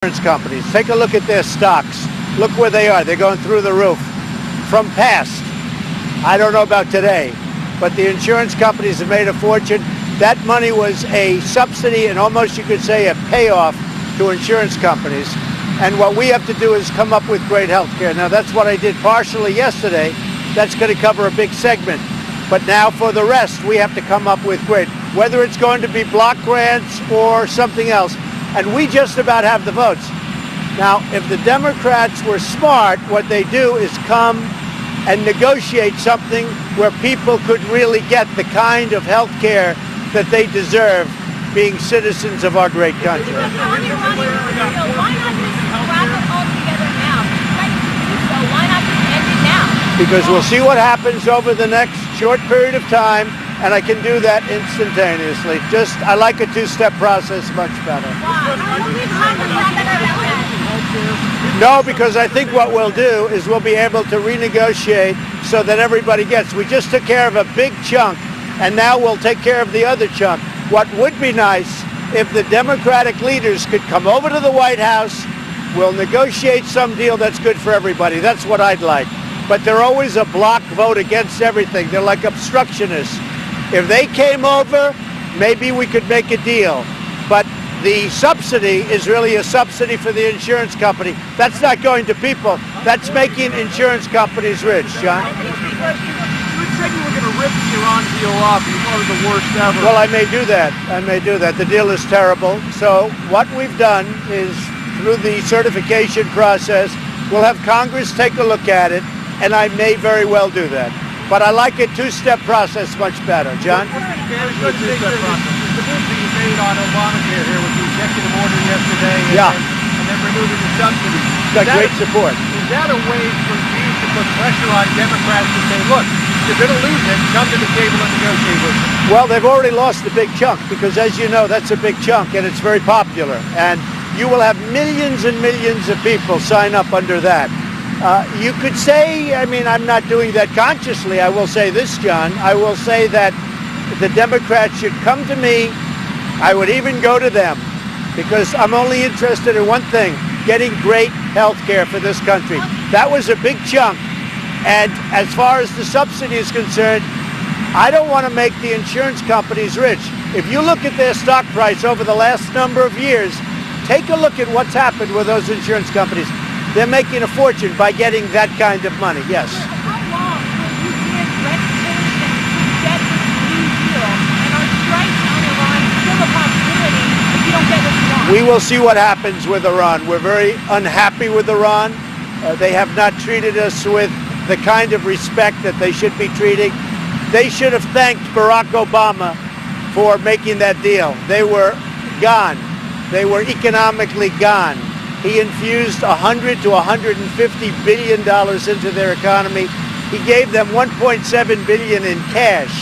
Insurance companies. Take a look at their stocks. Look where they are. They're going through the roof. From past, I don't know about today, but the insurance companies have made a fortune. That money was a subsidy and almost you could say a payoff to insurance companies. And what we have to do is come up with great health care. Now, that's what I did partially yesterday. That's going to cover a big segment. But now for the rest, we have to come up with great, whether it's going to be block grants or something else. And we just about have the votes. Now, if the Democrats were smart, what they do is come and negotiate something where people could really get the kind of health care that they deserve, being citizens of our great country. Why not just wrap it all together now? Why not just end it now? Because we'll see what happens over the next short period of time, and I can do that instantaneously. I like a two-step process much better. No, because I think what we'll do is we'll be able to renegotiate so that everybody gets. We just took care of a big chunk, and now we'll take care of the other chunk. What would be nice if the Democratic leaders could come over to the White House, we'll negotiate some deal that's good for everybody. That's what I'd like. But they're always a block vote against everything. They're like obstructionists. If they came over, maybe we could make a deal. But the subsidy is really a subsidy for the insurance company. That's not going to people. That's making insurance companies rich, John. You said you were going to rip the Iran deal off. You thought it was the worst ever. Well, I may do that. The deal is terrible. So what we've done is, through the certification process, we'll have Congress take a look at it, and I may very well do that. But I like a two-step process much better. John? The move that you made on Obamacare here with the executive order yesterday and then removing the subsidy. Got great support. Is that a way for you to put pressure on Democrats to say, look, you're going to lose it, come to the table and negotiate with us? Well, they've already lost a big chunk because, as you know, that's a big chunk and it's very popular. And you will have millions and millions of people sign up under that. You could say, I'm not doing that consciously. I will say this, John. I will say that the Democrats should come to me. I would even go to them because I'm only interested in one thing, getting great health care for this country. That was a big chunk. And as far as the subsidy is concerned, I don't want to make the insurance companies rich. If you look at their stock price over the last number of years, take a look at what's happened with those insurance companies. They're making a fortune by getting that kind of money, yes. How long will you give recommendations to get this new deal? And are strikes on Iran still a possibility if you don't get what you want? We will see what happens with Iran. We're very unhappy with Iran. They have not treated us with the kind of respect that they should be treating. They should have thanked Barack Obama for making that deal. They were gone. They were economically gone. He infused $100 to $150 billion into their economy. He gave them $1.7 billion in cash.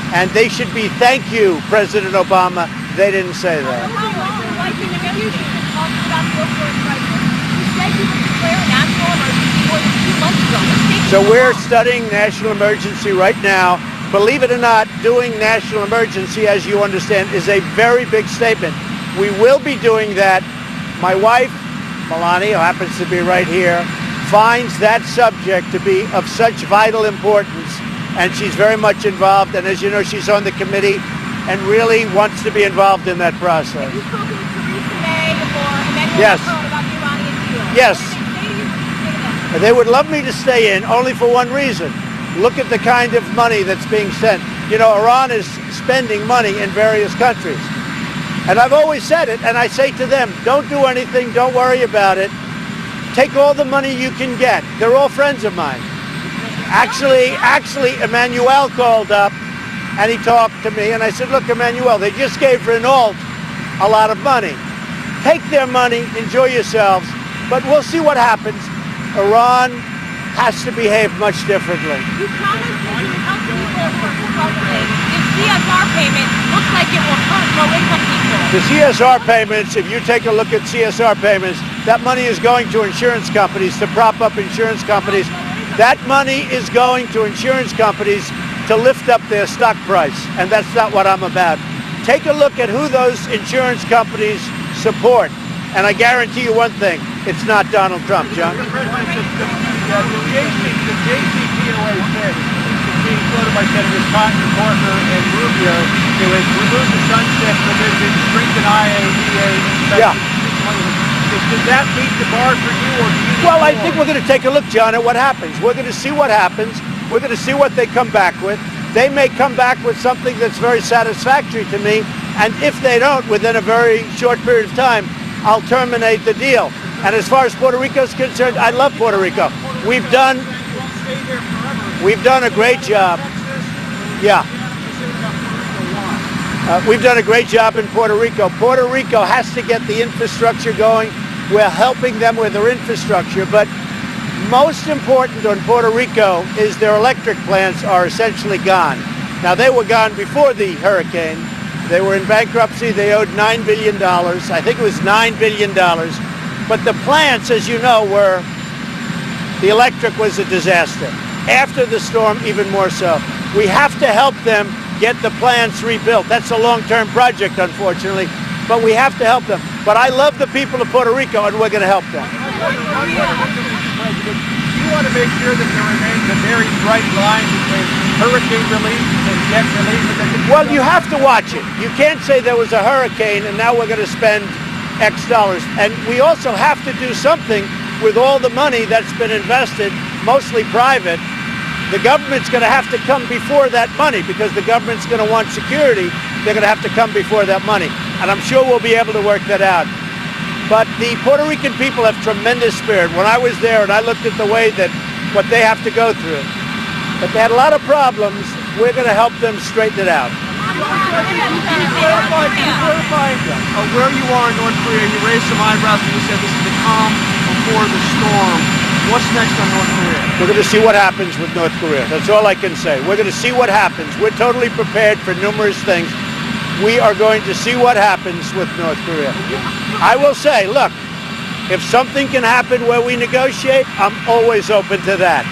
And they should be, thank you, President Obama. They didn't say that. How long, like in negotiations, talking about the opioid crisis, you said you would declare a national emergency more than 2 months ago. So we're studying national emergency right now. Believe it or not, doing national emergency, as you understand, is a very big statement. We will be doing that. My wife, Melania, who happens to be right here, finds that subject to be of such vital importance, and she's very much involved. And as you know, she's on the committee and really wants to be involved in that process. Have you spoken to Theresa May or Emmanuel Yes. Macron about the Iranian deal? Yes. What do they say to you to say to them? They would love me to stay in, only for one reason. Look at the kind of money that's being sent. You know, Iran is spending money in various countries. And I've always said it, and I say to them, don't do anything, don't worry about it. Take all the money you can get. They're all friends of mine. Actually, Emmanuel called up, and he talked to me, and I said, look, Emmanuel, they just gave Renault a lot of money. Take their money, enjoy yourselves, but we'll see what happens. Iran has to behave much differently. You promised that you would help people who are struggling. This CSR payment looks like it will hurt low-income people. The CSR payments, if you take a look at CSR payments, that money is going to insurance companies to prop up insurance companies. That money is going to insurance companies to lift up their stock price, and that's not what I'm about. Take a look at who those insurance companies support. And I guarantee you one thing, it's not Donald Trump, John. Mr. President, the JCPOA fix is being floated by Senators Cotton, Corker, and Rubio to remove the sunset provision, strengthen IAEA inspections. Yeah. Does that meet the bar for you, or do you need Well, I more? think we're going to take a look, John, at what happens. We're going to see what happens. We're going to see what they come back with. They may come back with something that's very satisfactory to me, and if they don't, within a very short period of time, I'll terminate the deal. And as far as Puerto Rico is concerned, I love Puerto Rico. We've done a great job. Yeah. We've done a great job in Puerto Rico. Puerto Rico has to get the infrastructure going. We're helping them with their infrastructure, but most important on Puerto Rico is their electric plants are essentially gone. Now, they were gone before the hurricane. They were in bankruptcy. They owed $9 billion. I think it was $9 billion. But the plants, as you know, the electric was a disaster. After the storm, even more so. We have to help them get the plants rebuilt. That's a long-term project, unfortunately, but we have to help them. But I love the people of Puerto Rico, and we're going to help them. You want to make sure that there remains a very bright line between hurricane relief and debt relief. Well, you have to watch it. You can't say there was a hurricane and now we're going to spend X dollars. And we also have to do something with all the money that's been invested, mostly private. The government's going to have to come before that money because the government's going to want security. They're going to have to come before that money. And I'm sure we'll be able to work that out. But the Puerto Rican people have tremendous spirit. When I was there and I looked at the way that what they have to go through, but they had a lot of problems. We're going to help them straighten it out. Clarify where you are in North Korea. You raised some eyebrows when you said this is the calm before the storm. What's next on North Korea? We're going to see what happens with North Korea. That's all I can say. We're going to see what happens. We're totally prepared for numerous things. We are going to see what happens with North Korea. I will say, look, if something can happen where we negotiate, I'm always open to that.